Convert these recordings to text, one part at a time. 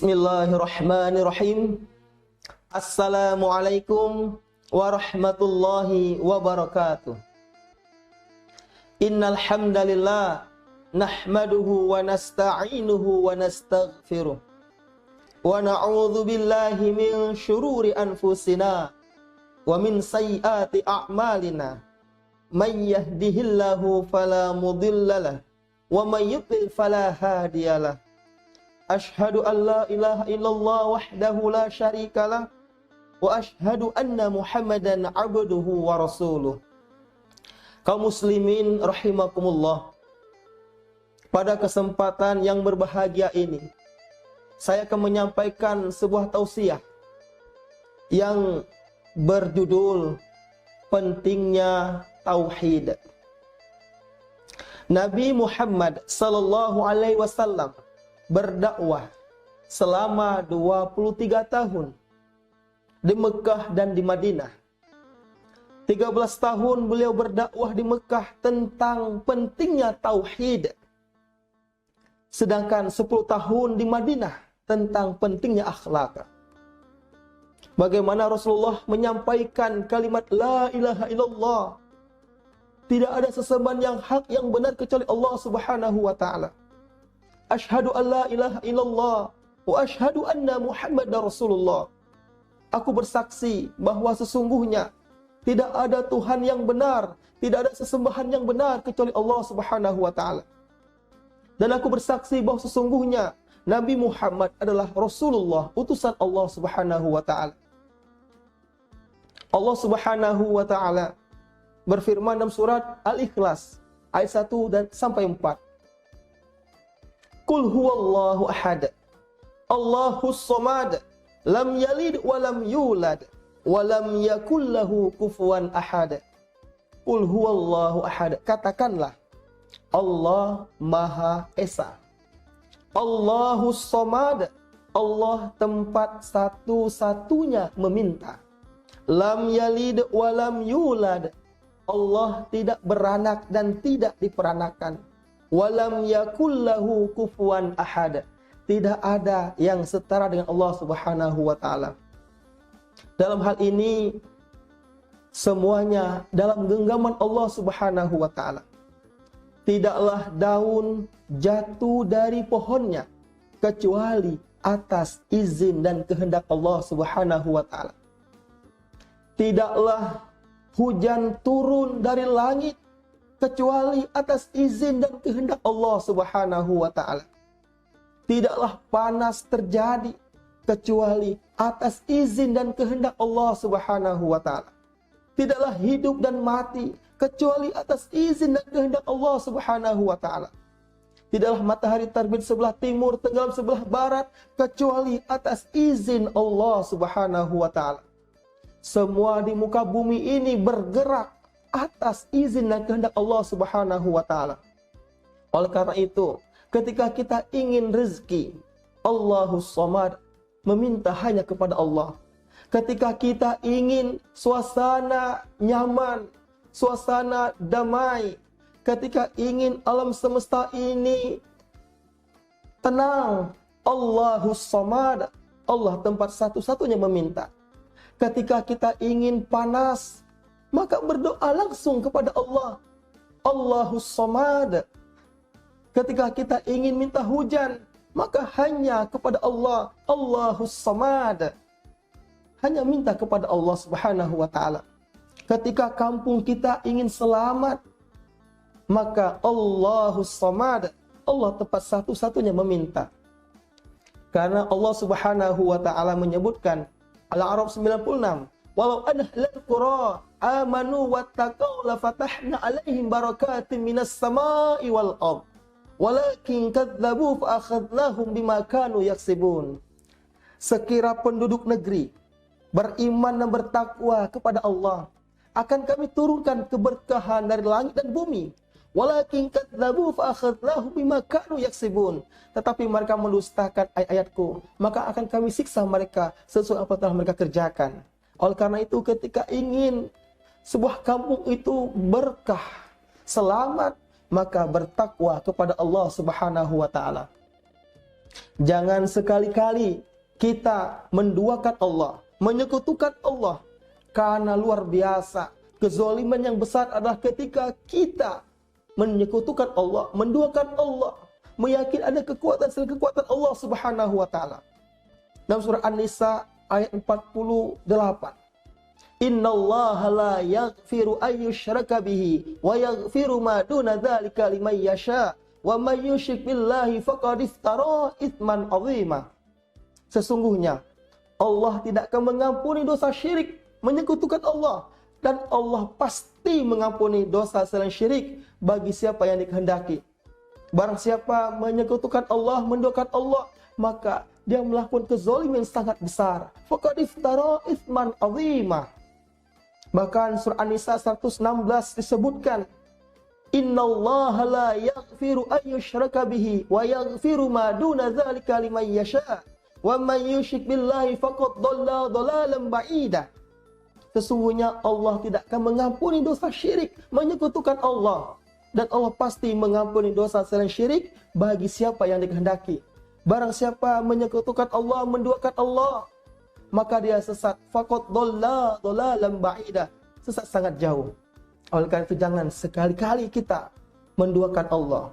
Bismillahirrahmanirrahim. Assalamualaikum warahmatullahi wabarakatuh. Innal hamdalillah nahmaduhu wa nasta'inuhu wa nastaghfiruh. Wa na'udzu billahi min syururi anfusina wa min sayyiati a'malina. May yahdihillahu fala mudhillalah wa may yudlil fala hadiyalah. Ashhadu an la ilaha illallah wahdahu la syarikalah wa ashhadu anna Muhammadan abduhu wa rasuluh. Kaum muslimin rahimakumullah. Pada kesempatan yang berbahagia ini, saya akan menyampaikan sebuah tausiah yang berjudul pentingnya tauhid. Nabi Muhammad sallallahu alaihi wasallam berdakwah selama 23 tahun di Mekah dan di Madinah. 13 tahun beliau berdakwah di Mekah tentang pentingnya tauhid. Sedangkan 10 tahun di Madinah tentang pentingnya akhlak. Bagaimana Rasulullah menyampaikan kalimat la ilaha illallah. Tidak ada sesembahan yang hak yang benar kecuali Allah Subhanahu wa taala. Asyhadu an la ilaha illallah wa asyhadu anna Muhammadar Rasulullah. Aku bersaksi bahwa sesungguhnya tidak ada Tuhan yang benar, tidak ada sesembahan yang benar kecuali Allah Subhanahu wa taala. Dan aku bersaksi bahwa sesungguhnya Nabi Muhammad adalah Rasulullah, utusan Allah Subhanahu wa taala. Allah Subhanahu wa taala berfirman dalam surat Al-Ikhlas ayat 1 dan sampai 4. Qul huwallahu ahad, Allahus samad, lam yalid wa lam yulad, wa lam yakul lahu kufuwan ahad. Qul huwallahu ahad, katakanlah Allah Maha Esa. Allahus samad, Allah tempat satu-satunya meminta. Lam yalid wa lam yulad, Allah tidak beranak dan tidak diperanakan. Walam yakullahu kufuwan ahad, tidak ada yang setara dengan Allah Subhanahu wa taala. Dalam hal ini semuanya dalam genggaman Allah Subhanahu wa taala. Tidaklah daun jatuh dari pohonnya kecuali atas izin dan kehendak Allah Subhanahu wa taala. Tidaklah hujan turun dari langit kecuali atas izin dan kehendak Allah Subhanahu wa taala. Tidaklah panas terjadi kecuali atas izin dan kehendak Allah Subhanahu wa taala. Tidaklah hidup dan mati kecuali atas izin dan kehendak Allah Subhanahu wa taala. Tidaklah matahari terbit sebelah timur, tenggelam sebelah barat kecuali atas izin Allah Subhanahu wa taala. Semua di muka bumi ini bergerak atas izin dan kehendak Allah Subhanahu wa taala. Oleh karena itu, ketika kita ingin rezeki, Allahus Samad, meminta hanya kepada Allah. Ketika kita ingin suasana nyaman, suasana damai, ketika ingin alam semesta ini tenang, Allahus Samad, Allah tempat satu-satunya meminta. Ketika kita ingin panas, maka berdoa langsung kepada Allah. Allahus Samad. Ketika kita ingin minta hujan, maka hanya kepada Allah. Allahus Samad. Hanya minta kepada Allah Subhanahu wa taala. Ketika kampung kita ingin selamat, maka Allahus Samad. Allah tempat satu-satunya meminta. Karena Allah Subhanahu wa taala menyebutkan Al-A'raf 96, walau ahlal qura amanu wattaqau la fatahna alaihim barakatin minas samai wal ard walakin kadzdzabu fa akhadnahum bima kanu yaksibun. Sekira penduduk negeri beriman dan bertakwa kepada Allah, akan kami turunkan keberkahan dari langit dan bumi. Walakin kadzdzabu fa akhadnahum bima kanu yaksibun. Tetapi mereka mendustakan ayat-ayatku, maka akan kami siksa mereka sesuai apa telah mereka kerjakan. Oleh karena itu, ketika ingin sebuah kampung itu berkah, selamat, maka bertakwa kepada Allah Subhanahu wa taala. Jangan sekali-kali kita menduakan Allah, menyekutukan Allah. Karena luar biasa, kezaliman yang besar adalah ketika kita menyekutukan Allah, menduakan Allah, meyakini ada kekuatan selain kekuatan Allah Subhanahu wa taala. Dalam surah An-Nisa ayat 48. Innallaha la yaghfiru an yushraka bihi wa yaghfiru ma duna dzalika liman yasha wa may yusyrik billahi faqad iftara itsman 'azima. Sesungguhnya Allah tidak akan mengampuni dosa syirik, menyekutukan Allah, dan Allah pasti mengampuni dosa selain syirik bagi siapa yang dikehendaki. Barang siapa menyekutukan Allah, menduakan Allah, maka dia melakukan kezaliman sangat besar. Faqad iftara itsman 'azima. Bahkan surah An-Nisa 116 disebutkan, innallaha la yaghfiru an yushraka bihi wa yaghfiru ma duna dzalika liman yasha wa may yusyrik billahi faqad dhalla dhalalan ba'ida. Sesungguhnya Allah tidak akan mengampuni dosa syirik, menyekutukan Allah, dan Allah pasti mengampuni dosa selain syirik bagi siapa yang dikehendaki. Barang siapa menyekutukan Allah, menduakan Allah, maka dia sesat. Faqad dhalla dhalalan ba'ida, sesat sangat jauh. Oleh karena itu jangan sekali-kali kita menduakan Allah.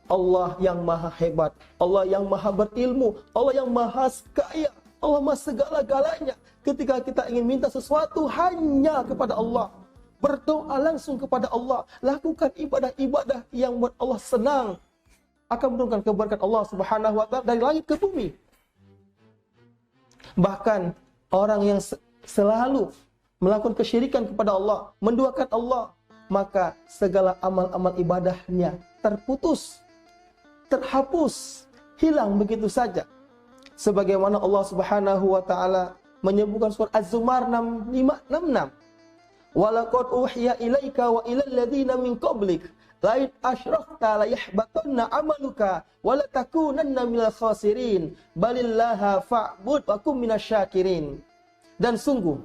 Allah yang maha hebat, Allah yang maha berilmu, Allah yang maha kaya, Allah maha segala-galanya. Ketika kita ingin minta sesuatu hanya kepada Allah, berdoa langsung kepada Allah, lakukan ibadah-ibadah yang buat Allah senang, akan menurunkan keberkahan Allah Subhanahu wa taala dari langit ke bumi. Bahkan orang yang selalu melakukan kesyirikan kepada Allah, menduakan Allah, maka segala amal-amal ibadahnya terputus, terhapus, hilang begitu saja. Sebagaimana Allah Subhanahu wa taala menyebutkan surah Az-Zumar 6566. Walaqad uhiya ilaika wa ilal ladzina min qablik la in asyrakta la yahbatanna amaluka wa la takunanna minal khasirin balillaha fa'bud wa kum minasyakirin. Dan sungguh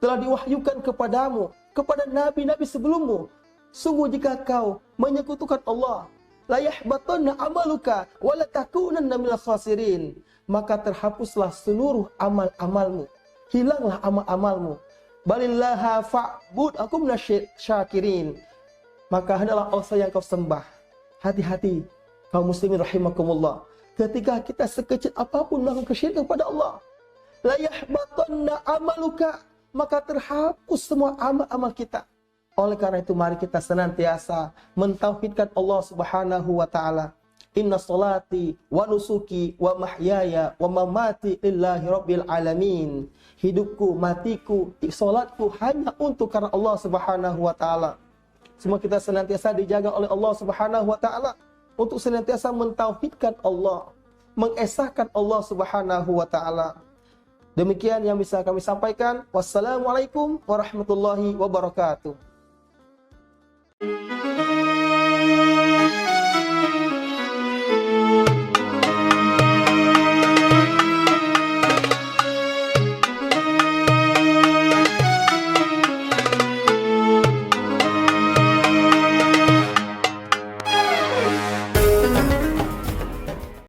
telah diwahyukan kepadamu, kepada nabi-nabi sebelummu, sungguh jika kau menyekutukan Allah, la yahbatanna amaluka wa la takunanna minal khasirin, maka terhapuslah seluruh amal-amalmu, hilanglah amal-amalmu. Balillaha fa'bud akum minasyakirin, maka hendaklah Allah yang kau sembah. Hati-hati kaum muslimin rahimakumullah, ketika kita sekecil apapun melakukan kesyirikan kepada Allah, la yahbatanna amaluka, maka terhapus semua amal-amal kita. Oleh karena itu mari kita senantiasa mentauhidkan Allah Subhanahu wa taala. Inna salati wa nusuki wa mahyaya wa mamati lillahi rabbil alamin. Hidupku, matiku, salatku hanya untuk karena Allah Subhanahu wa taala. Semua kita senantiasa dijaga oleh Allah Subhanahu wa taala untuk senantiasa mentauhidkan Allah, mengesahkan Allah Subhanahu wa taala. Demikian yang bisa kami sampaikan. Wassalamualaikum warahmatullahi wabarakatuh.